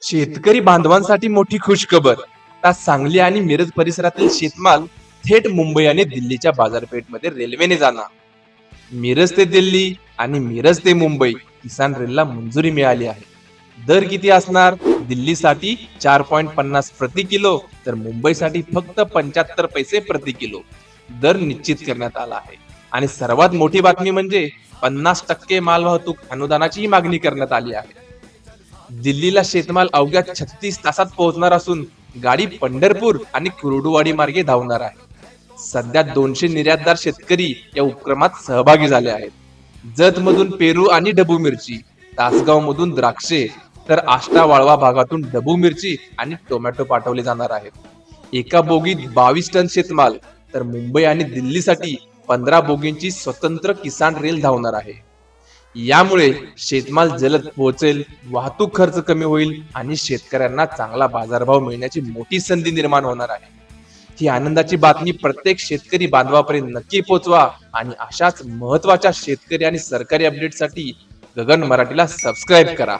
शेतकरी बांधवांसाठी मोठी खुशखबर. आता सांगली आणि मिरज परिसरातील शेतमाल थेट मुंबई आणि दिल्लीच्या बाजारपेठमध्ये रेल्वेने जाणार. मिरज ते दिल्ली आणि मिरज ते मुंबई किसान रेलला मंजुरी मिळाली आहे. दर किती असणार? दिल्लीसाठी 4.50 प्रति किलो, तर मुंबईसाठी फक्त 75 पैसे प्रति किलो दर निश्चित करण्यात आला आहे. आणि सर्वात मोठी बातमी म्हणजे 50% मालवाहतूक अनुदानाचीही मागणी करण्यात आली आहे. दिल्लीला शेतमाल अवघ्या 36 तासात पोहोचणार असून गाडी पंढरपूर आणि कुर्डुवाडी मार्गे धावणार आहे. सध्या 200 निर्यातदार शेतकरी या उपक्रमात सहभागी झाले आहेत. जत मधून पेरू आणि डबू मिरची, तासगाव मधून द्राक्षे, तर आष्टा वाळवा भागातून डबू मिरची आणि टोमॅटो पाठवले जाणार आहेत. एका बोगीत 22 टन शेतमाल, तर मुंबई आणि दिल्लीसाठी 15 बोगींची स्वतंत्र किसान रेल धावणार आहे. यामुळे शेतमाल जलद पोहोचेल, वाहतूक खर्च कमी होईल आणि शेतकऱ्यांना चांगला बाजारभाव मिळण्याची मोठी संधी निर्माण होणार आहे. ही आनंदाची बातमी प्रत्येक शेतकरी बांधवापर्यंत नक्की पोहोचवा आणि अशाच महत्त्वाच्या शेतकरी आणि सरकारी अपडेटसाठी गगन मराठीला सबस्क्राईब करा.